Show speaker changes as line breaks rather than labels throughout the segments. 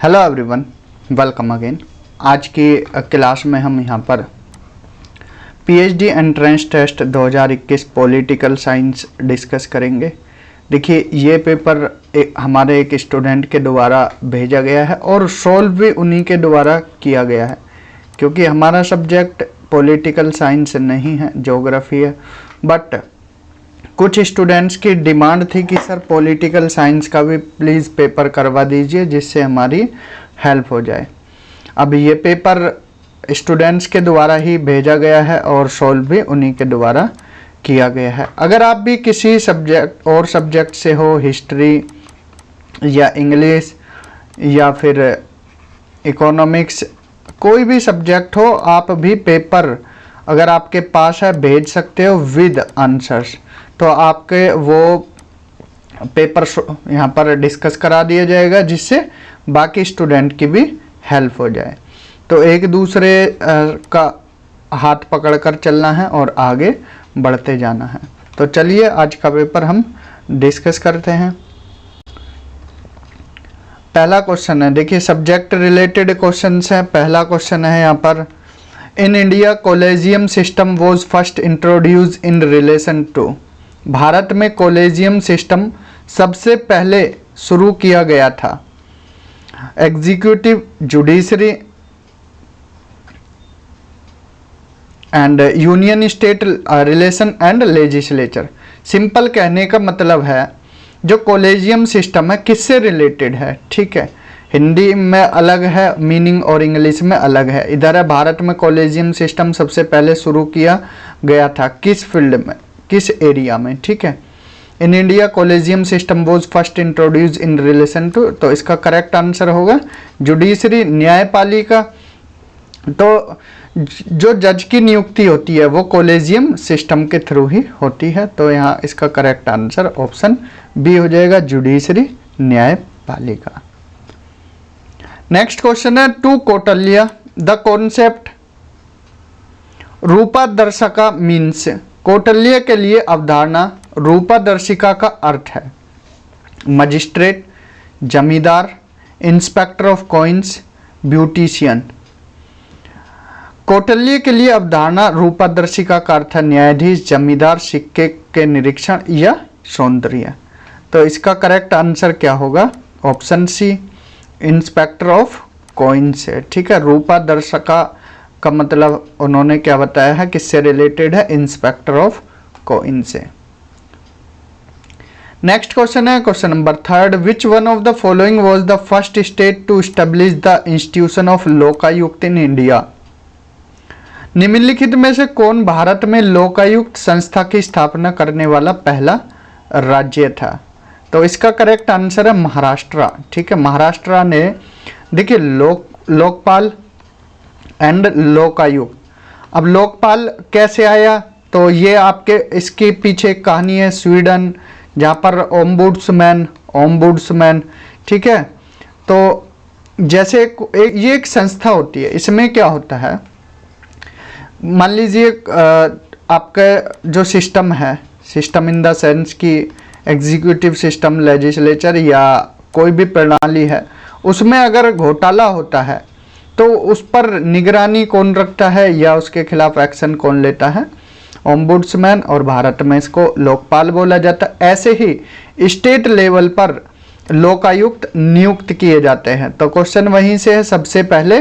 Hello everyone, welcome again. आज की class में हम यहाँ पर PhD entrance test 2021 political science discuss करेंगे। देखिए, ये पेपर हमारे एक स्टूडेंट के द्वारा भेजा गया है और सॉल्व भी उन्हीं के द्वारा किया गया है, क्योंकि हमारा सब्जेक्ट पॉलिटिकल साइंस नहीं है, ज्योग्राफी है। बट कुछ स्टूडेंट्स की डिमांड थी कि सर पॉलिटिकल साइंस का भी प्लीज़ पेपर करवा दीजिए, जिससे हमारी हेल्प हो जाए। अब ये पेपर स्टूडेंट्स के द्वारा ही भेजा गया है और सॉल्व भी उन्हीं के द्वारा किया गया है। अगर आप भी किसी सब्जेक्ट से हो, हिस्ट्री या इंग्लिश या फिर इकोनॉमिक्स, कोई भी सब्जेक्ट हो, आप भी पेपर अगर आपके पास है भेज सकते हो विद आंसर्स। तो आपके वो पेपर यहाँ पर डिस्कस करा दिया जाएगा, जिससे बाकी स्टूडेंट की भी हेल्प हो जाए। तो एक दूसरे का हाथ पकड़कर चलना है और आगे बढ़ते जाना है। तो चलिए आज का पेपर हम डिस्कस करते हैं। पहला क्वेश्चन है, देखिए सब्जेक्ट रिलेटेड क्वेश्चंस है। पहला क्वेश्चन है यहाँ पर, in India collegium system was first introduce in relation to. Bharat में कॉलेजियम सिस्टम सबसे पहले शुरू किया गया था executive, judiciary and union state relation and legislature. Simple कहने का मतलब है जो कॉलेजियम सिस्टम है किससे रिलेटेड है, ठीक है। हिंदी में अलग है मीनिंग और इंग्लिश में अलग है। इधर है भारत में कॉलेजियम सिस्टम सबसे पहले शुरू किया गया था किस फील्ड में, किस एरिया में, ठीक है। In India collegium system was first introduce in relation to, तो इसका करेक्ट आंसर होगा जुडिशरी, न्यायपालिका। तो जो जज की नियुक्ति होती है वो कॉलेजियम सिस्टम के थ्रू ही होती है। तो यहाँ इसका करेक्ट आंसर ऑप्शन बी हो जाएगा, जुडिशरी, न्यायपालिका। नेक्स्ट क्वेश्चन है, टू कौटिल्य द कॉन्सेप्ट रूपादर्शिका मीन्स। कौटिल्य के लिए अवधारणा रूपादर्शिका का अर्थ है magistrate, zamindar, inspector of coins, beautician. Kautilya के लिए अवधारणा रूपादर्शिका का अर्थ है न्यायाधीश, जमींदार, सिक्के के निरीक्षण या सौंदर्य। तो इसका करेक्ट आंसर क्या होगा, option C, inspector of coins है, ठीक है। रूपादर्शिका का मतलब उन्होंने क्या बताया है, किससे रिलेटेड है, इंस्पेक्टर ऑफ कॉइन से। नेक्स्ट क्वेश्चन है question number 3, which one of the following was the first state to establish the institution of Lokayukta in India. निम्नलिखित में से कौन भारत में लोकायुक्त संस्था की स्थापना करने वाला पहला राज्य था। तो इसका करेक्ट आंसर है महाराष्ट्र, ठीक है। महाराष्ट्र ने, देखिए लोकपाल एंड लोकायुक्त। अब लोकपाल कैसे आया, तो ये आपके इसके पीछे एक कहानी है, स्वीडन, जहाँ पर ओम्बुड्समैन, ठीक है। तो जैसे ये एक संस्था होती है, इसमें क्या होता है, मान लीजिए आपका जो सिस्टम है, सिस्टम इन द सेंस की एग्जीक्यूटिव सिस्टम, लेजिस्लेचर या कोई भी प्रणाली है, उसमें अगर घोटाला होता है तो उस पर निगरानी कौन रखता है या उसके खिलाफ एक्शन कौन लेता है, ओम्बुड्समैन, और भारत में इसको लोकपाल बोला जाता है। ऐसे ही स्टेट लेवल पर लोकायुक्त नियुक्त किए जाते हैं। तो क्वेश्चन वहीं से है, सबसे पहले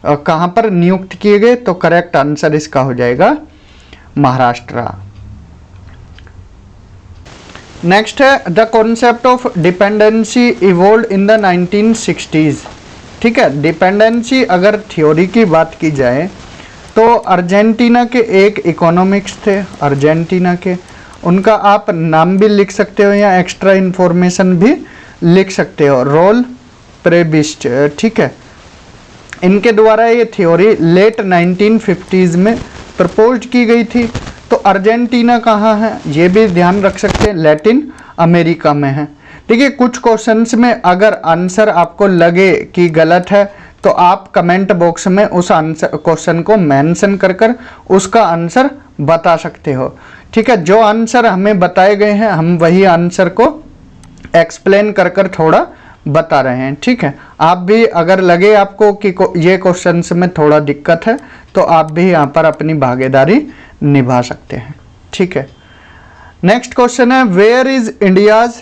कहाँ पर नियुक्त किए गए, तो करेक्ट आंसर इसका हो जाएगा महाराष्ट्र। नेक्स्ट है, the concept of dependency evolve in the 1960s, ठीक है। डिपेंडेंसी अगर थ्योरी की बात की जाए तो अर्जेंटीना के एक इकोनॉमिक्स थे, अर्जेंटीना के, उनका आप नाम भी लिख सकते हो या एक्स्ट्रा इन्फॉर्मेशन भी लिख सकते हो, रोल प्रेबिस्ट, ठीक है। इनके द्वारा ये थ्योरी लेट 1950s में प्रपोज की गई थी। तो अर्जेंटीना कहाँ है ये भी ध्यान रख सकते हैं, लैटिन अमेरिका में है। देखिए कुछ क्वेश्चंस में अगर आंसर आपको लगे कि गलत है तो आप कमेंट बॉक्स में उस आंसर क्वेश्चन को मेंशन कर उसका आंसर बता सकते हो, ठीक है। जो आंसर हमें बताए गए हैं हम वही आंसर को एक्सप्लेन कर थोड़ा बता रहे हैं। ठीक है, आप भी अगर लगे आपको कि ये क्वेश्चन में थोड़ा दिक्कत है तो आप भी यहाँ पर अपनी भागीदारी निभा सकते हैं। ठीक है, नेक्स्ट क्वेश्चन है, where is India's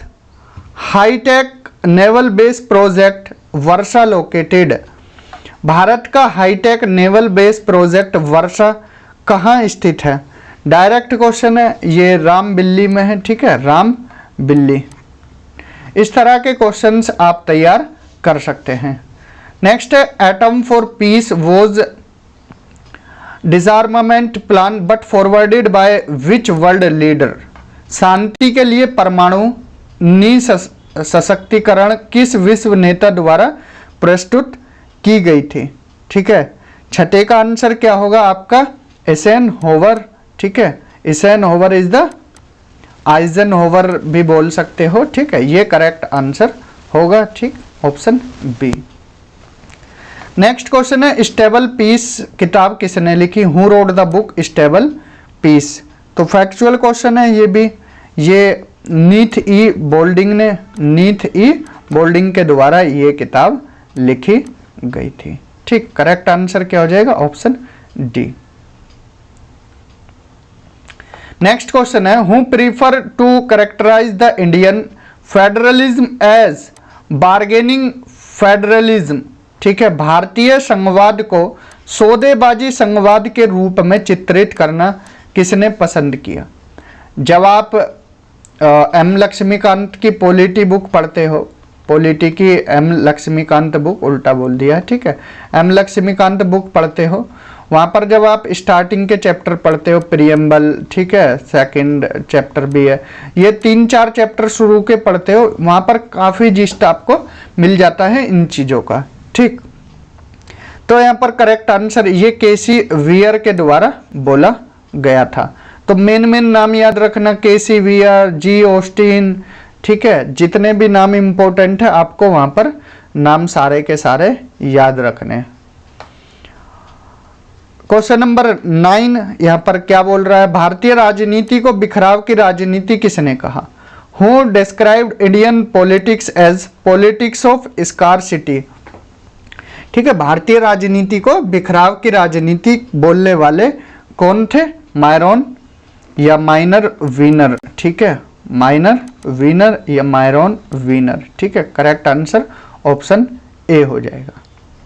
high tech naval base project Varsha located. Bharat का high tech naval base project Varsha कहाँ स्थित है? डायरेक्ट क्वेश्चन है, ये रामबिल्ली में है। ठीक है, रामबिल्ली। इस तरह के क्वेश्चंस आप तैयार कर सकते हैं। नेक्स्ट है, atom for peace was disarmament plan but forwarded by which world leader. शांति के लिए परमाणु निःशस्त्रीकरण किस विश्व नेता द्वारा प्रस्तुत की गई थी? ठीक है, छठे का आंसर क्या होगा आपका? एसेनहोवर। ठीक है, एसेनहोवर इज द, आइजनहोवर भी बोल सकते हो। ठीक है, ये करेक्ट आंसर होगा। ठीक, ऑप्शन बी। नेक्स्ट क्वेश्चन है, स्टेबल पीस किताब किसने लिखी? Who wrote the book stable peace. तो फैक्चुअल क्वेश्चन है ये भी। ये नीथ ई बोल्डिंग ने, नीथ ई बोल्डिंग के द्वारा ये किताब लिखी गई थी। ठीक, करेक्ट आंसर क्या हो जाएगा? Option D. नेक्स्ट क्वेश्चन है, who prefer to characterise the Indian federalism as bargaining federalism. ठीक है, भारतीय संघवाद को सौदेबाजी संघवाद के रूप में चित्रित करना किसने पसंद किया? जब आप एम लक्ष्मीकांत की पॉलिटी बुक पढ़ते हो, पॉलिटी की एम लक्ष्मीकांत बुक, उल्टा बोल दिया। ठीक है, एम लक्ष्मीकांत बुक पढ़ते हो, वहाँ पर जब आप स्टार्टिंग के चैप्टर पढ़ते हो, प्रियम्बल, ठीक है, सेकंड चैप्टर भी है, ये 3-4 चैप्टर शुरू के पढ़ते हो, वहाँ पर काफ़ी जिस्ट आपको मिल जाता है इन चीज़ों का। ठीक, तो यहाँ पर करेक्ट आंसर ये केसी वियर के द्वारा बोला गया था। तो मेन नाम याद रखना, केसी वियर, जी ऑस्टिन। ठीक है, जितने भी नाम इंपॉर्टेंट है आपको वहाँ पर नाम सारे के सारे याद रखने। क्वेश्चन नंबर 9 यहाँ पर क्या बोल रहा है? भारतीय राजनीति को बिखराव की राजनीति किसने कहा? Who described Indian politics as politics of scarcity. ठीक है, भारतीय राजनीति को बिखराव की राजनीति बोलने वाले कौन थे? मायरॉन या माइनर वीनर। ठीक है, माइनर वीनर या मायरॉन वीनर। ठीक है, करेक्ट आंसर ऑप्शन ए हो जाएगा।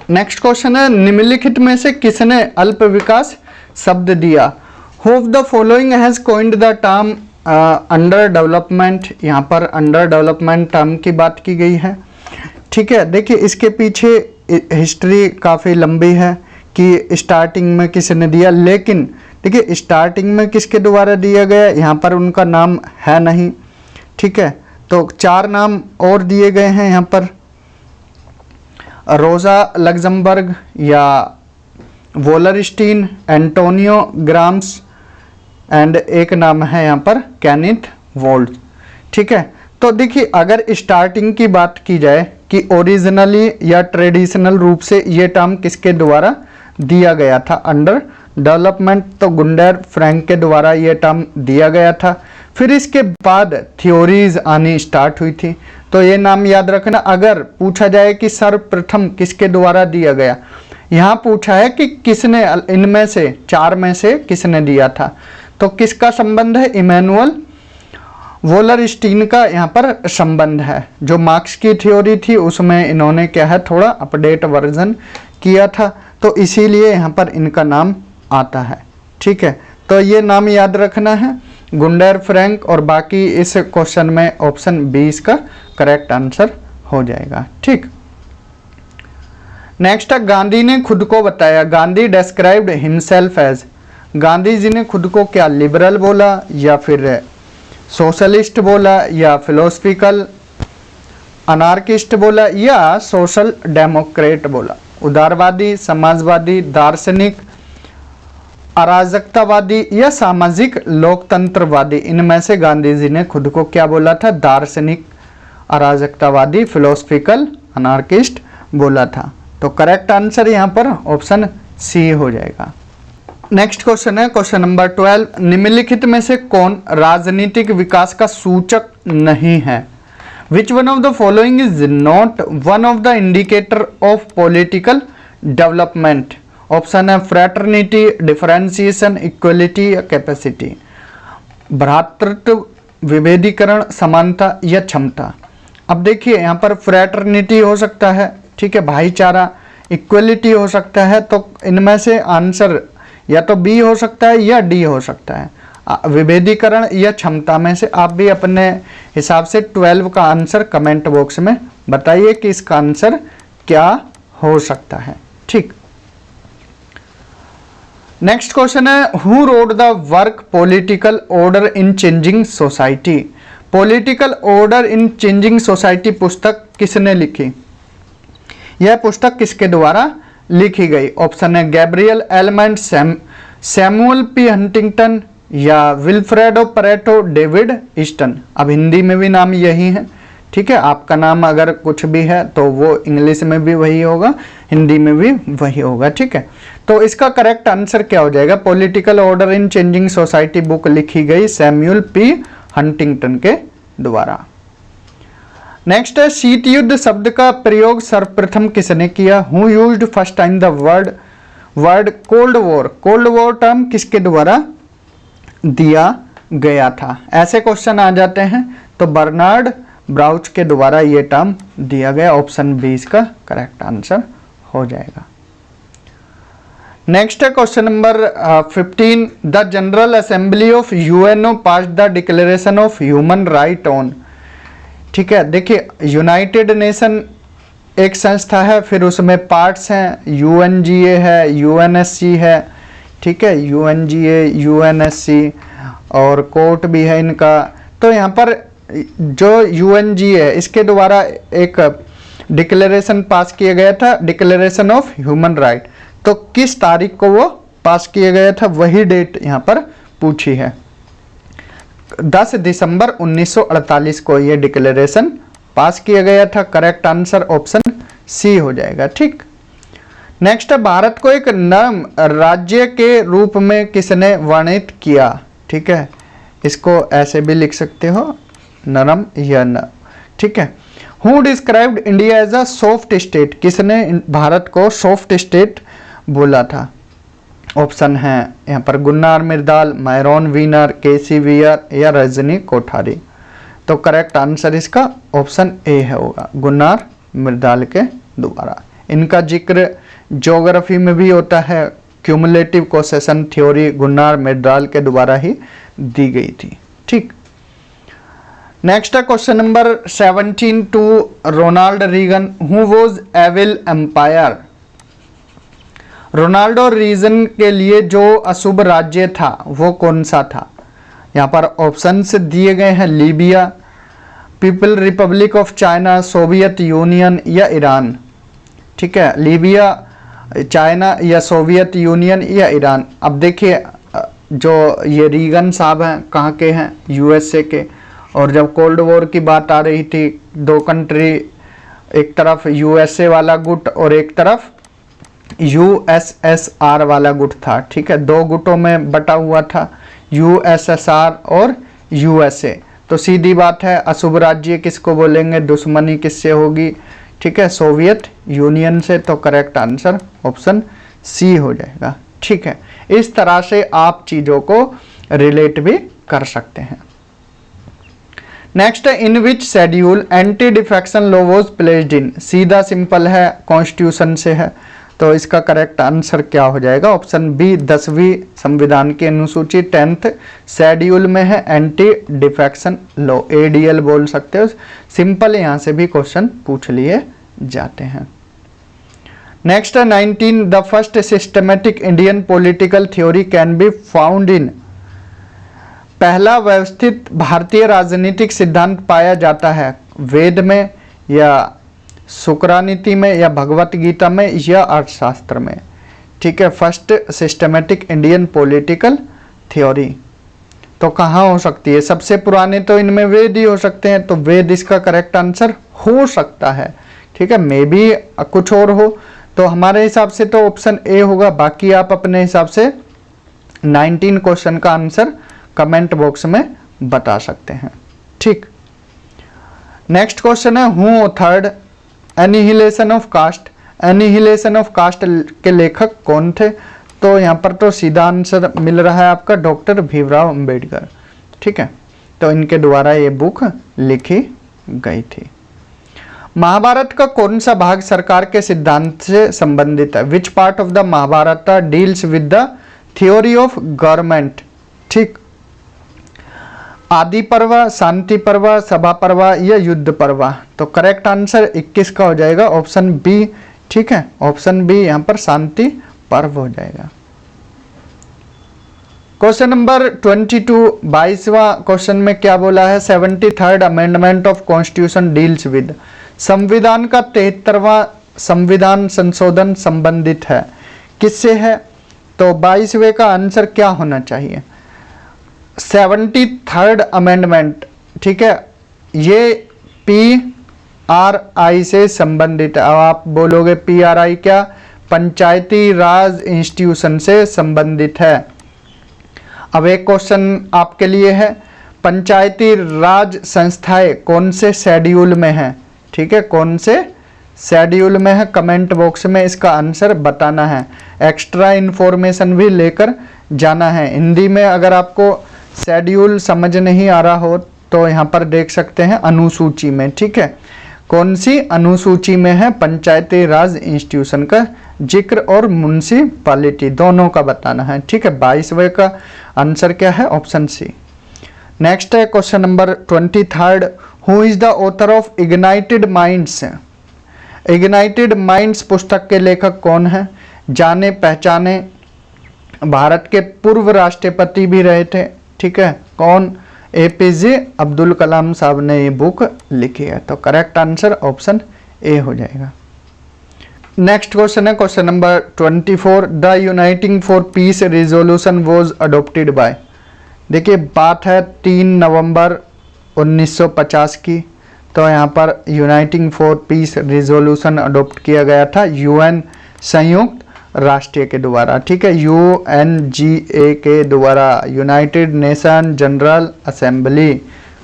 नेक्स्ट क्वेश्चन है, निम्नलिखित में से किसने अल्प विकास शब्द दिया? Who of the following has coined the term under development. यहाँ पर अंडर डेवलपमेंट टर्म की बात की गई है। ठीक है, देखिए इसके पीछे हिस्ट्री काफ़ी लंबी है कि स्टार्टिंग में किसने दिया, लेकिन देखिए स्टार्टिंग में किसके द्वारा दिया गया, यहाँ पर उनका नाम है नहीं। ठीक है, तो 4 नाम और दिए गए हैं यहाँ पर, रोजा लग्जमबर्ग या वोलरस्टीन, एंटोनियो ग्राम्स एंड एक नाम है यहाँ पर केनिथ वोल्ट। ठीक है, तो देखिए अगर स्टार्टिंग की बात की जाए कि ओरिजिनली या ट्रेडिशनल रूप से ये टर्म किसके द्वारा दिया गया था अंडर डेवलपमेंट, तो गुंडेर फ्रैंक के द्वारा ये टर्म दिया गया था। फिर इसके बाद थ्योरीज आनी स्टार्ट हुई थी, तो ये नाम याद रखना। अगर पूछा जाए कि सर्वप्रथम किसके द्वारा दिया गया, यहाँ पूछा है कि किसने, इनमें से 4 में से किसने दिया था, तो किसका संबंध है? इमैनुअल वोलरस्टीन का यहाँ पर संबंध है। जो मार्क्स की थ्योरी थी उसमें इन्होंने क्या है, थोड़ा अपडेट वर्जन किया था, तो इसीलिए यहाँ पर इनका नाम आता है। ठीक है, तो ये नाम याद रखना है, गुंडेर फ्रैंक, और बाकी इस क्वेश्चन में ऑप्शन बी इसका करेक्ट आंसर हो जाएगा। ठीक, नेक्स्ट है, गांधी ने खुद को बताया। Gandhi described himself as. Gandhi ji ने खुद को क्या लिबरल बोला, या फिर सोशलिस्ट बोला, या फिलोसफिकल अनार्किस्ट बोला, या सोशल डेमोक्रेट बोला? उदारवादी, समाजवादी, दार्शनिक, अराजकतावादी या सामाजिक लोकतंत्रवादी? इनमें से गांधी जी ने खुद को क्या बोला था? दार्शनिक, अराजकतावादी, फिलोसफिकल अनार्किस्ट बोला था। तो करेक्ट आंसर यहाँ पर ऑप्शन सी हो जाएगा। नेक्स्ट क्वेश्चन है क्वेश्चन नंबर 12। निम्नलिखित में से कौन राजनीतिक विकास का सूचक नहीं है? विच one of the following is not one of the indicator of political development? Option है फ्रैटर्निटी, डिफरेंशिएशन, इक्वलिटी या कैपेसिटी। भ्रातृत्व, विभेदीकरण, समानता या क्षमता। अब देखिए यहाँ पर फ्रैटर्निटी हो सकता है, ठीक है, भाईचारा, इक्वलिटी हो सकता है, तो इनमें से आंसर या तो बी हो सकता है या डी हो सकता है। विभेदीकरण या क्षमता में से आप भी अपने हिसाब से 12 का आंसर कमेंट बॉक्स में बताइए कि इसका आंसर क्या हो सकता है। ठीक, नेक्स्ट क्वेश्चन है, who wrote the work political order in changing society? Political order in changing society पुस्तक किसने लिखी? यह पुस्तक किसके द्वारा लिखी गई? ऑप्शन है Gabriel almond, Samuel P Huntington या विल्फ्रेडो परेटो, डेविड ईस्टन। अब हिंदी में भी नाम यही है, ठीक है, आपका नाम अगर कुछ भी है तो वो इंग्लिश में भी वही होगा, हिंदी में भी वही होगा, ठीक है। तो इसका करेक्ट आंसर क्या हो जाएगा? Political order in changing society book लिखी गई सैमुअल पी हंटिंगटन के द्वारा। नेक्स्ट है, शीत युद्ध शब्द का प्रयोग सर्वप्रथम किसने किया? Who used first time the word cold war? Cold war term किसके द्वारा दिया गया था? ऐसे क्वेश्चन आ जाते हैं तो बर्नार्ड ब्राउच के द्वारा ये टर्म दिया गया। ऑप्शन बी इसका करेक्ट आंसर हो जाएगा। नेक्स्ट है question number 15, the general assembly of UNO pass the declaration of human right on? ठीक है, देखिए यूनाइटेड नेशन एक संस्था है, फिर उसमें पार्ट्स हैं, यूएनजीए है, यूएनएससी है, ठीक है, यूएनजीए, यूएनएससी और कोर्ट भी है इनका। तो यहाँ पर जो यूएनजीए है इसके द्वारा एक डिक्लेरेशन पास किया गया था, डिक्लेरेशन ऑफ ह्यूमन राइट। तो किस तारीख को वो पास किया गया था, वही डेट यहाँ पर पूछी है। 10 दिसंबर 1948 को ये डिक्लेरेशन पास किया गया था। करेक्ट आंसर ऑप्शन सी हो जाएगा। ठीक, नेक्स्ट है, भारत को एक नरम राज्य के रूप में किसने वर्णित किया? ठीक है, इसको ऐसे भी लिख सकते हो, नरम या न, ठीक है। Who described India as a soft state? किसने भारत को सॉफ्ट स्टेट बोला था? ऑप्शन है यहाँ पर गुन्नार मिर्दाल, मायरॉन वीनर, केसी वियर या रजनी कोठारी। तो करेक्ट आंसर इसका ऑप्शन ए है होगा, गुन्नार मिर्दाल के द्वारा। इनका जिक्र ज्योग्राफी में भी होता है, cumulative causation theory Gunnar Myrdal के द्वारा ही दी गई थी। ठीक, नेक्स्ट है question number 17 to Ronald Reagan, who was evil empire? Ronaldo Reagan के लिए जो अशुभ राज्य था वो कौन सा था? यहाँ पर ऑप्शंस दिए गए हैं, Libya, people Republic of China, Soviet union या ईरान। ठीक है, लीबिया, चाइना या सोवियत यूनियन या ईरान। अब देखिए जो ये रीगन साहब हैं कहाँ के हैं? यूएसए के। और जब कोल्ड वॉर की बात आ रही थी, दो कंट्री, एक तरफ यूएसए वाला गुट और एक तरफ यूएसएसआर वाला गुट था। ठीक है, दो गुटों में बटा हुआ था, यूएसएसआर और यूएसए। तो सीधी बात है, अशुभ राज्य किसको बोलेंगे, दुश्मनी किससे होगी? ठीक है, सोवियत यूनियन से। तो करेक्ट आंसर ऑप्शन सी हो जाएगा। ठीक है, इस तरह से आप चीज़ों को रिलेट भी कर सकते हैं। नेक्स्ट है, in which schedule anti defection law was placed in? सीधा सिंपल है, कॉन्स्टिट्यूशन से है। तो इसका करेक्ट आंसर क्या हो जाएगा? ऑप्शन बी, 10वीं संविधान की अनुसूची 10th शेड्यूल में है एंटी डिफेक्शन लॉ, एडीएल बोल सकते हो। सिंपल, यहाँ से भी क्वेश्चन पूछ लिए जाते हैं। नेक्स्ट है 19, the first systematic Indian political theory can be found in? पहला व्यवस्थित भारतीय राजनीतिक सिद्धांत पाया जाता है वेद में या शुक्रानीति में या भगवत गीता में या अर्थशास्त्र में? ठीक है, first systematic Indian political theory तो कहाँ हो सकती है? सबसे पुराने तो इनमें वेद ही हो सकते हैं, तो वेद इसका करेक्ट आंसर हो सकता है। ठीक है, मे बी कुछ और हो, तो हमारे हिसाब से तो ऑप्शन ए होगा। बाकी आप अपने हिसाब से 19 क्वेश्चन का आंसर कमेंट बॉक्स में बता सकते हैं। ठीक, नेक्स्ट क्वेश्चन है who authored annihilation of caste. Annihilation of caste के लेखक कौन थे? तो यहाँ पर तो सीधा आंसर मिल रहा है आपका डॉक्टर भीमराव अंबेडकर। ठीक है, तो इनके द्वारा ये बुक लिखी गई थी। महाभारत का कौन सा भाग सरकार के सिद्धांत से संबंधित है? Which part of the Mahabharata deals with the theory of government? ठीक, आदि पर्व, शांति पर्व, सभा पर्व या युद्ध पर्व? तो करेक्ट आंसर 21 का हो जाएगा ऑप्शन बी। ठीक है, ऑप्शन बी यहां पर शांति पर्व हो जाएगा। क्वेश्चन नंबर 22, 22वां क्वेश्चन में क्या बोला है? 73rd amendment of constitution deals with. संविधान का 73वां संविधान संशोधन संबंधित है, किससे है? तो 22वें का आंसर क्या होना चाहिए? 73rd amendment. ठीक है, ये PRI से संबंधित है। अब आप बोलोगे PRI क्या? पंचायती राज इंस्टीट्यूशन से संबंधित है। अब एक क्वेश्चन आपके लिए है, पंचायती राज संस्थाएं कौन से शेड्यूल में है? ठीक है, कौन से शेड्यूल में है? कमेंट बॉक्स में इसका आंसर बताना है। एक्स्ट्रा इन्फॉर्मेशन भी लेकर जाना है। हिंदी में अगर आपको शेड्यूल समझ नहीं आ रहा हो तो यहाँ पर देख सकते हैं अनुसूची में। ठीक है, कौन सी अनुसूची में है पंचायती राज इंस्टीट्यूशन का जिक्र और म्युनिसिपैलिटी दोनों का बताना है। ठीक है, 22वें का आंसर क्या है? Option C. नेक्स्ट है question number 23rd, who is the author of ignited minds? Ignited minds पुस्तक के लेखक कौन है? जाने पहचाने भारत के पूर्व राष्ट्रपति भी रहे थे। ठीक है, कौन? APJ अब्दुल कलाम साहब ने ये बुक लिखी है। तो करेक्ट आंसर ऑप्शन ए हो जाएगा। नेक्स्ट क्वेश्चन है question number 24, the uniting for piece resolution was adopted by. देखिए बात है 3 नवंबर 1950 की। तो यहाँ पर uniting for piece resolution adopt किया गया था UN संयुक्त राष्ट्र के द्वारा। ठीक है, UNGA के द्वारा, United Nation General Assembly.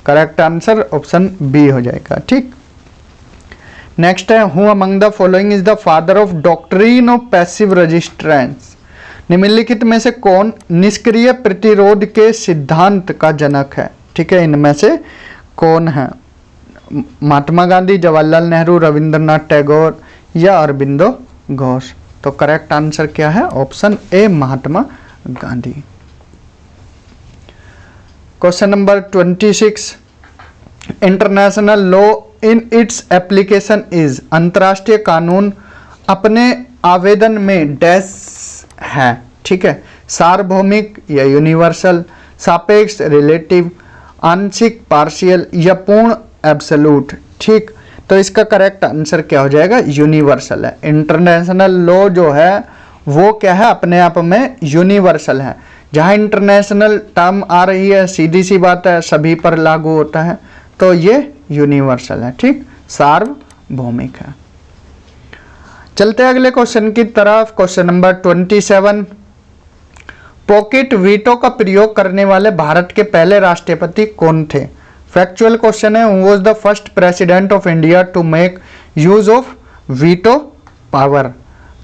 Correct answer option B हो जाएगा। ठीक, नेक्स्ट है who among the following is the father of doctrine of passive resistance. निम्नलिखित में से कौन निष्क्रिय प्रतिरोध के सिद्धांत का जनक है? ठीक है, इनमें से कौन है? महात्मा गांधी, जवाहरलाल नेहरू, रविंद्रनाथ टैगोर या अरबिंदो घोष? तो करेक्ट आंसर क्या है? Option A Mahatma Gandhi. Question number 26, international law in its application is. अंतर्राष्ट्रीय कानून अपने आवेदन में डैश है। ठीक है, सार्वभौमिक या यूनिवर्सल, सापेक्ष रिलेटिव, आंशिक पार्शियल या पूर्ण एब्सोल्यूट? ठीक, तो इसका करेक्ट आंसर क्या हो जाएगा? यूनिवर्सल है। इंटरनेशनल लॉ जो है वो क्या है? अपने आप में यूनिवर्सल है। जहाँ इंटरनेशनल टर्म आ रही है सीधी सी बात है सभी पर लागू होता है, तो ये यूनिवर्सल है। ठीक, सार्वभौमिक है। चलते हैं अगले क्वेश्चन की तरफ। क्वेश्चन नंबर 27, पॉकेट वीटो का प्रयोग करने वाले भारत के पहले राष्ट्रपति कौन थे? फैक्चुअल क्वेश्चन है, who was the first president of India to make use of veto power?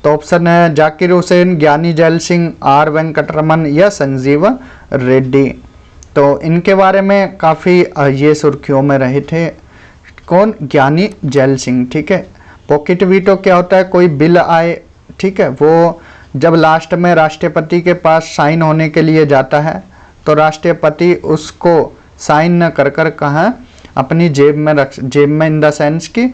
तो ऑप्शन है जाकिर हुसैन, ज्ञानी जैल सिंह, R वेंकटरमन या संजीव रेड्डी। तो इनके बारे में काफ़ी ये सुर्खियों में रहे थे। कौन? ज्ञानी जैल सिंह। ठीक है, पॉकेट वीटो क्या होता है? कोई बिल आए, ठीक है, वो जब लास्ट में राष्ट्रपति के पास साइन होने के लिए जाता है तो राष्ट्रपति उसको साइन न कर कर कहाँ अपनी जेब में रख, जेब में इन द सेंस की,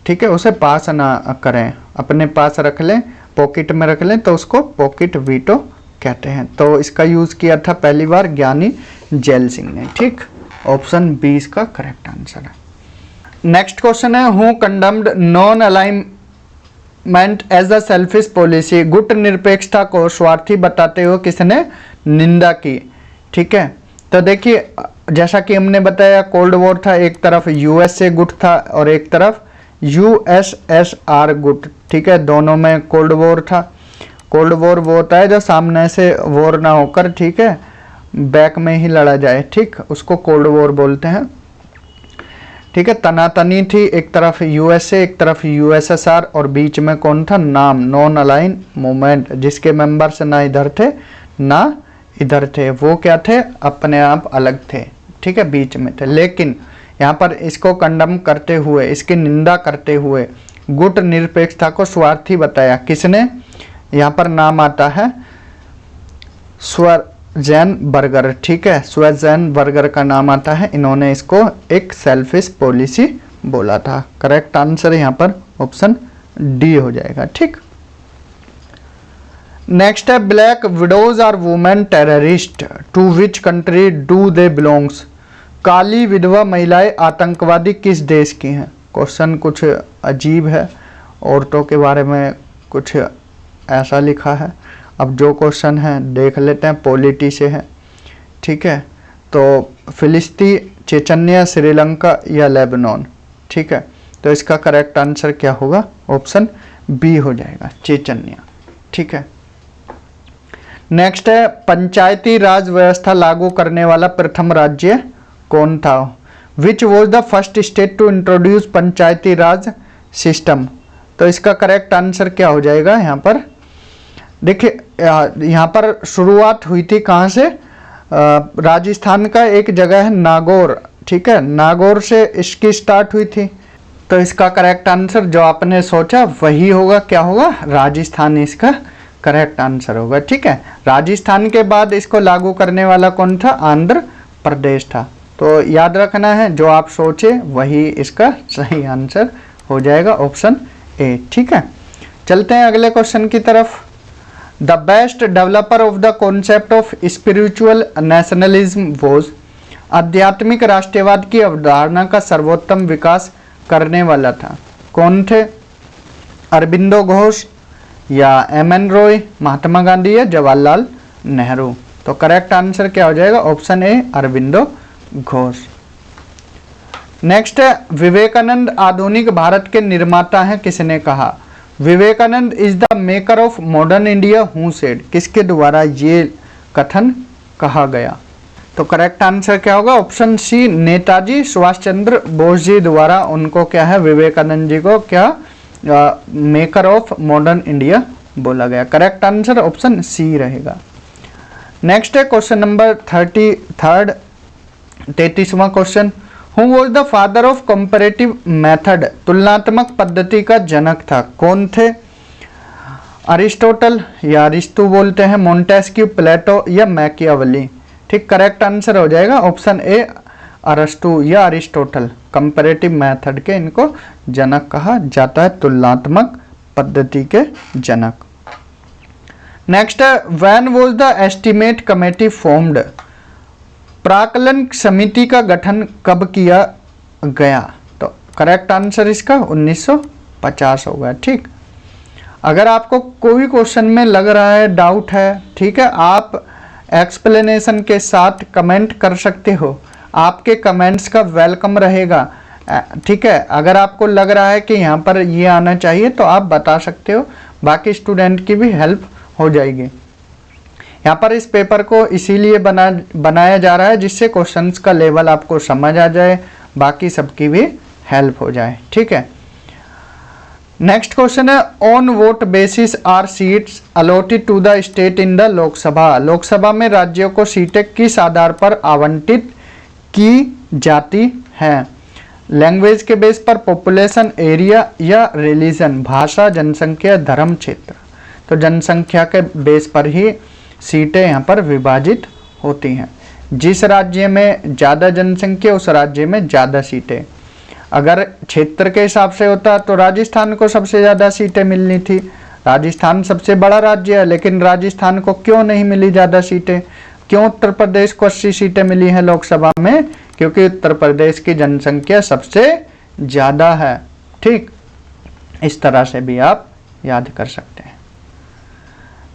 ठीक है, उसे पास ना करें, अपने पास रख लें, पॉकेट में रख लें, तो उसको पॉकेट वीटो कहते हैं। तो इसका यूज़ किया था पहली बार ज्ञानी जैल सिंह ने। ठीक, ऑप्शन बी इसका करेक्ट आंसर है। नेक्स्ट क्वेश्चन है, who condemned non alignment as a selfish policy. गुट निरपेक्षता को स्वार्थी बताते हुए किसने निंदा की? ठीक है, तो देखिए जैसा कि हमने बताया कोल्ड वॉर था, एक तरफ USA गुट था और एक तरफ USSR गुट। ठीक है, दोनों में कोल्ड वॉर था। कोल्ड वॉर वो होता है जो सामने से वॉर ना होकर, ठीक है, बैक में ही लड़ा जाए। ठीक, उसको कोल्ड वॉर बोलते हैं। ठीक है, तनातनी थी, एक तरफ यूएसए एक तरफ यूएसएसआर और बीच में कौन था, नाम, नॉन अलाइन मूवमेंट, जिसके मेंबर्स ना इधर थे ना इधर थे, वो क्या थे, अपने आप अलग थे, ठीक है, बीच में थे। लेकिन यहाँ पर इसको कंडम करते हुए, इसकी निंदा करते हुए गुट निरपेक्षता को स्वार्थी बताया। किसने, यहाँ पर नाम आता है श्वेर्जेनबर्गर, ठीक है, श्वेर्जेनबर्गर का नाम आता है। इन्होंने इसको एक सेल्फिश पॉलिसी बोला था। करेक्ट आंसर यहाँ पर ऑप्शन डी हो जाएगा। ठीक, नेक्स्ट है black widows are women terrorist, to which country do they belongs. काली विधवा महिलाएं आतंकवादी किस देश की हैं। क्वेश्चन कुछ अजीब है, औरतों के बारे में कुछ ऐसा लिखा है। अब जो क्वेश्चन है देख लेते हैं, पॉलिटी से है, ठीक है। तो फिलिस्तीन, चेचन्या, श्रीलंका या लेबनान, ठीक है। तो इसका करेक्ट आंसर क्या होगा, ऑप्शन बी हो जाएगा, चेचन्या, ठीक है। नेक्स्ट है पंचायती राज व्यवस्था लागू करने वाला प्रथम राज्य कौन था। Which was the first state to introduce panchayati raj system. तो इसका करेक्ट आंसर क्या हो जाएगा, यहाँ पर देखिए, यहाँ पर शुरुआत हुई थी कहाँ से, राजस्थान का एक जगह है नागौर, ठीक है, नागौर से इसकी स्टार्ट हुई थी। तो इसका करेक्ट आंसर जो आपने सोचा वही होगा, क्या होगा, राजस्थान इसका करेक्ट आंसर होगा, ठीक है। राजस्थान के बाद इसको लागू करने वाला कौन था, आंध्र प्रदेश था। तो याद रखना है, जो आप सोचे वही इसका सही आंसर हो जाएगा, ऑप्शन ए, ठीक है। चलते हैं अगले क्वेश्चन की तरफ। The best developer of the concept of spiritual nationalism was. आध्यात्मिक राष्ट्रवाद की अवधारणा का सर्वोत्तम विकास करने वाला था, कौन थे, अरबिंदो घोष या एम.एन. रॉय, महात्मा गांधी या जवाहरलाल नेहरू। तो करेक्ट आंसर क्या हो जाएगा, option A, Aurobindo Ghosh. Next है विवेकानंद आधुनिक भारत के निर्माता हैं, किसने कहा। Vivekananda is the maker of modern India who said. किसके द्वारा ये कथन कहा गया। तो करेक्ट आंसर क्या होगा, ऑप्शन सी, नेताजी सुभाष चंद्र बोस जी द्वारा उनको क्या है, विवेकानंद जी को क्या मेकर ऑफ मॉडर्न इंडिया बोला गया। करेक्ट आंसर ऑप्शन सी रहेगा। नेक्स्ट है क्वेश्चन नंबर 33वां question. Who was the father of comparative method. तुलनात्मक पद्धति का जनक था, कौन थे, अरिस्टोटल या अरिस्तु बोलते हैं, मोंटेस्क्यू, प्लेटो या मैकियावेली। ठीक, करेक्ट आंसर हो जाएगा ऑप्शन ए, अरस्तु या अरिस्टोटल। कंपैरेटिव मेथड के इनको जनक कहा जाता है, तुलनात्मक पद्धति के जनक। नेक्स्ट है when was the estimate committee formed. प्राकलन समिति का गठन कब किया गया। तो करेक्ट आंसर इसका 1950 होगा। ठीक, अगर आपको कोई क्वेश्चन में लग रहा है, डाउट है, ठीक है, आप एक्सप्लेनेशन के साथ कमेंट कर सकते हो। आपके कमेंट्स का वेलकम रहेगा, ठीक है। अगर आपको लग रहा है कि यहाँ पर ये आना चाहिए तो आप बता सकते हो, बाकी स्टूडेंट की भी हेल्प हो जाएगी। यहाँ पर इस पेपर को इसीलिए बनाया जा रहा है जिससे क्वेश्चंस का लेवल आपको समझ आ जाए, बाकी सबकी भी हेल्प हो जाए। ठीक है, नेक्स्ट क्वेश्चन है on what basis are seats allotted to the state in the Lok Sabha. Lok Sabha में राज्यों को सीटें किस आधार पर आवंटित की जाती हैं। लैंग्वेज के बेस पर, पॉपुलेशन, एरिया या रिलीजन, भाषा, जनसंख्या, धर्म, क्षेत्र। तो जनसंख्या के बेस पर ही सीटें यहाँ पर विभाजित होती हैं। जिस राज्य में ज़्यादा जनसंख्या उस राज्य में ज़्यादा सीटें। अगर क्षेत्र के हिसाब से होता तो राजस्थान को सबसे ज़्यादा सीटें मिलनी थी। राजस्थान सबसे बड़ा राज्य है, लेकिन राजस्थान को क्यों नहीं मिली ज़्यादा सीटें। क्यों उत्तर प्रदेश को 80 सीटें मिली हैं लोकसभा में, क्योंकि उत्तर प्रदेश की जनसंख्या सबसे ज़्यादा है। ठीक, इस तरह से भी आप याद कर सकते हैं।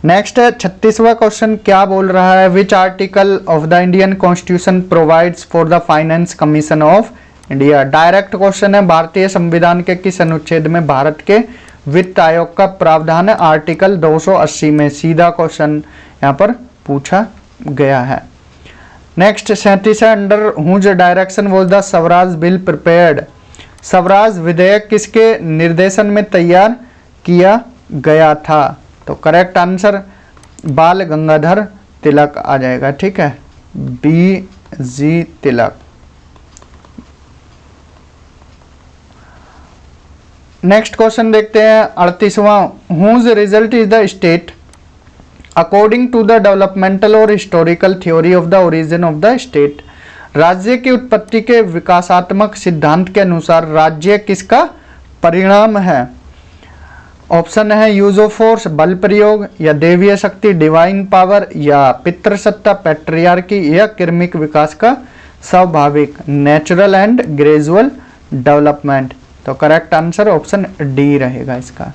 नेक्स्ट है 36वां क्वेश्चन, क्या बोल रहा है। Which article of the Indian constitution provides for the finance commission of India. Direct question है, भारतीय संविधान के किस अनुच्छेद में भारत के वित्त आयोग का प्रावधान है। आर्टिकल 280 में। सीधा क्वेश्चन यहाँ पर पूछा गया है। नेक्स्ट 37 है, under whose direction was the Swaraj bill prepared. Swaraj विधेयक किसके निर्देशन में तैयार किया गया था? तो करेक्ट आंसर बाल गंगाधर तिलक आ जाएगा, ठीक है, BG तिलक। नेक्स्ट क्वेश्चन देखते हैं 38वां, whose result is the state according to the developmental और historical theory of the origin of the state. राज्य की उत्पत्ति के विकासात्मक सिद्धांत के अनुसार राज्य किसका परिणाम है? ऑप्शन है यूज ऑफ फोर्स बल प्रयोग, या देवीय शक्ति डिवाइन पावर, या पितृसत्ता पैट्रियार्की, या क्रमिक विकास का स्वाभाविक नेचुरल एंड ग्रेजुअल डेवलपमेंट। तो करेक्ट आंसर ऑप्शन डी रहेगा इसका।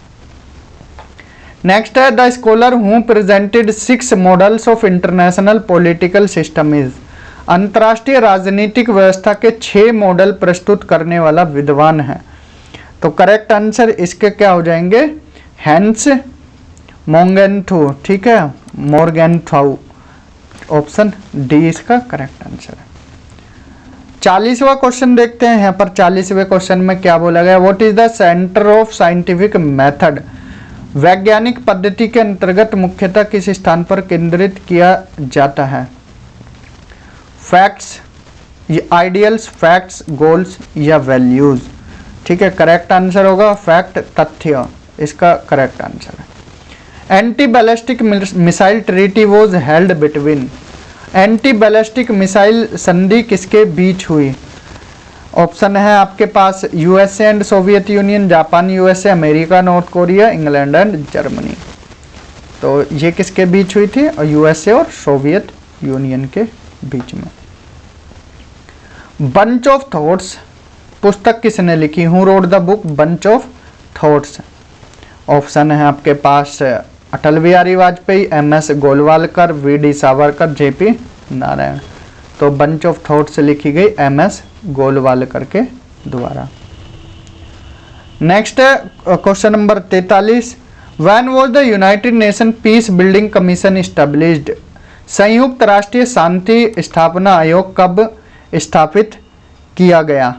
नेक्स्ट है the scholar who presented 6 models of international political system is. अंतर्राष्ट्रीय राजनीतिक व्यवस्था के 6 मॉडल प्रस्तुत करने वाला विद्वान है। तो करेक्ट आंसर इसके क्या हो जाएंगे? हैंस मोंगेंथू, ठीक है, मोर्गेनथाउ, ऑप्शन डी इसका करेक्ट आंसर है। 40वां क्वेश्चन देखते हैं। यहाँ पर 40वें क्वेश्चन में क्या बोला गया? What is the centre of scientific method. वैज्ञानिक पद्धति के अंतर्गत मुख्यतः किस स्थान पर केंद्रित किया जाता है? फैक्ट्स, आइडियल्स, फैक्ट्स, गोल्स, या वैल्यूज। ठीक है, करेक्ट आंसर होगा फैक्ट, तथ्य, इसका करेक्ट आंसर है। Anti ballistic missile treaty was held between. Anti ballistic missile संधि किसके बीच हुई? ऑप्शन है आपके पास USA and Soviet Union, Japan, USA, America, North Korea, England and Germany. तो ये किसके बीच हुई थी? यूएसए और सोवियत यूनियन के बीच में। बंच ऑफ थॉट्स पुस्तक किसने लिखी? Who wrote the book bunch of thoughts? Option है आपके पास Atal Bihari Vajpayee, MS Golwalkar, VD Savarkar, JP Narayan. तो बंच ऑफ थॉट्स लिखी गई MS गोलवालकर के द्वारा। नेक्स्ट है question number 43, when was the United nation peace building commission established. संयुक्त राष्ट्रीय शांति स्थापना आयोग कब स्थापित किया गया?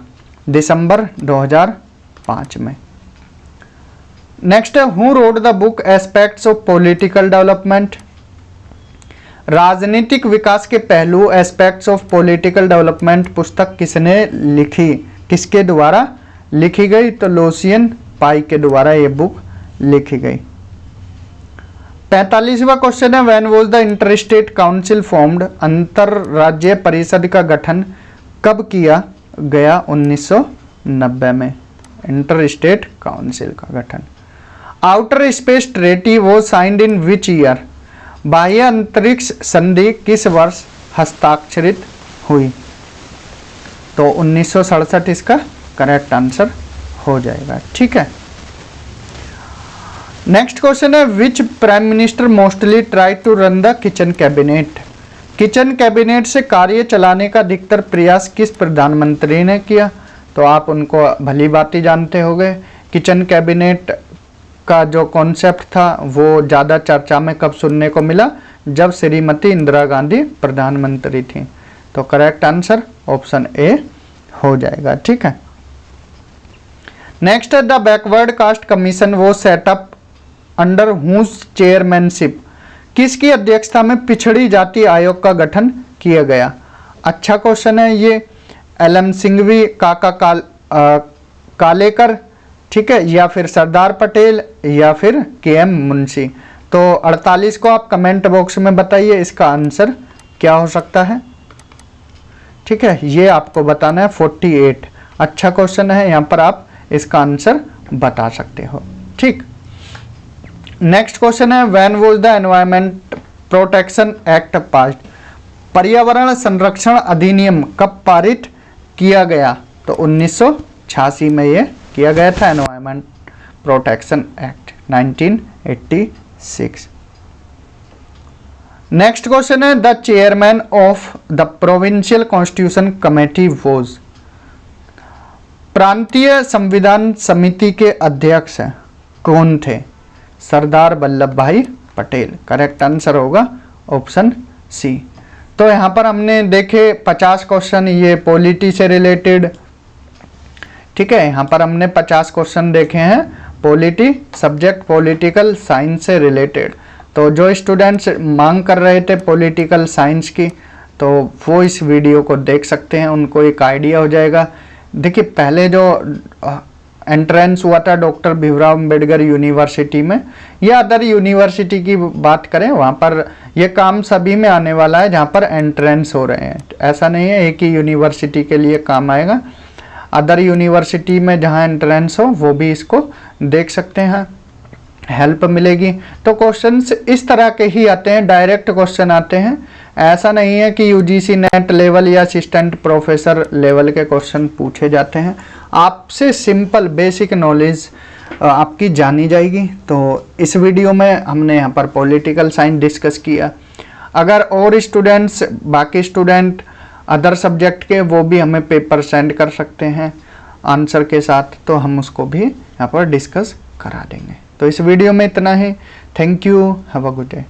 दिसंबर 2005 में। नेक्स्ट है who wrote the book aspects of political development. राजनीतिक विकास के पहलू एस्पेक्ट्स ऑफ पॉलिटिकल डेवलपमेंट पुस्तक किसने लिखी? किसके द्वारा लिखी गई? तो लुसियन पाई के द्वारा ये बुक लिखी गई। 45वां क्वेश्चन है when was the interstate council formed. अंतरराज्यीय परिषद का गठन कब किया गया? 1990 में इंटरस्टेट काउंसिल का गठन। आउटर स्पेस ट्रीटी वो साइंड इन विच ईयर। बाह्य अंतरिक्ष संधि किस वर्ष हस्ताक्षरित हुई? तो 1967 इसका करेक्ट आंसर हो जाएगा। ठीक है, नेक्स्ट क्वेश्चन है which prime minister mostly try to run the kitchen cabinet. Kitchen cabinet से कार्य चलाने का अधिकतर प्रयास किस प्रधानमंत्री ने किया? तो आप उनको भली भांति जानते होंगे। किचन कैबिनेट का जो कॉन्सेप्ट था वो ज़्यादा चर्चा में कब सुनने को मिला? जब श्रीमती इंदिरा गांधी प्रधानमंत्री थी। तो करेक्ट आंसर ऑप्शन ए हो जाएगा। ठीक है, नेक्स्ट है द बैकवर्ड कास्ट कमीशन वो सेटअप अंडर हुज चेयरमैनशिप। किसकी अध्यक्षता में पिछड़ी जाति आयोग का गठन किया गया? अच्छा क्वेश्चन है ये। LM सिंघवी, काका कालेकर, ठीक है, या फिर सरदार पटेल, या फिर KM मुंशी। तो 48 को आप कमेंट बॉक्स में बताइए इसका आंसर क्या हो सकता है। ठीक है, ये आपको बताना है 48। अच्छा क्वेश्चन है, यहाँ पर आप इसका आंसर बता सकते हो। ठीक, नेक्स्ट क्वेश्चन है when was the environment protection act passed. पर्यावरण संरक्षण अधिनियम कब पारित किया गया? तो 1986 में ये किया गया था, environment protection act 1986। Next question है the chairman of the provincial constitution committee was. प्रांतीय संविधान समिति के अध्यक्ष कौन थे? सरदार वल्लभ भाई पटेल। करेक्ट आंसर होगा ऑप्शन सी। तो यहाँ पर हमने देखे 50 क्वेश्चन ये पॉलिटी से रिलेटेड, ठीक है। यहाँ पर हमने 50 क्वेश्चन देखे हैं पॉलिटी सब्जेक्ट पॉलिटिकल साइंस से रिलेटेड। तो जो स्टूडेंट्स मांग कर रहे थे पॉलिटिकल साइंस की, तो वो इस वीडियो को देख सकते हैं, उनको एक आइडिया हो जाएगा। देखिए पहले जो एंट्रेंस हुआ था डॉक्टर भीमराव अंबेडकर यूनिवर्सिटी में या अदर यूनिवर्सिटी की बात करें, वहाँ पर ये काम सभी में आने वाला है जहाँ पर एंट्रेंस हो रहे हैं। ऐसा नहीं है एक ही यूनिवर्सिटी के लिए काम आएगा, अदर यूनिवर्सिटी में जहाँ एंट्रेंस हो वो भी इसको देख सकते हैं, हेल्प मिलेगी। तो क्वेश्चंस इस तरह के ही आते हैं, डायरेक्ट क्वेश्चन आते हैं। ऐसा नहीं है कि यूजीसी नेट लेवल या असिस्टेंट प्रोफेसर लेवल के क्वेश्चन पूछे जाते हैं। आपसे सिंपल बेसिक नॉलेज आपकी जानी जाएगी। तो इस वीडियो में हमने यहाँ पर पॉलिटिकल साइंस डिस्कस किया। अगर और स्टूडेंट्स, बाकी स्टूडेंट अदर सब्जेक्ट के, वो भी हमें पेपर सेंड कर सकते हैं आंसर के साथ, तो हम उसको भी यहाँ पर डिस्कस करा देंगे। तो इस वीडियो में इतना ही। Thank you, have a good day.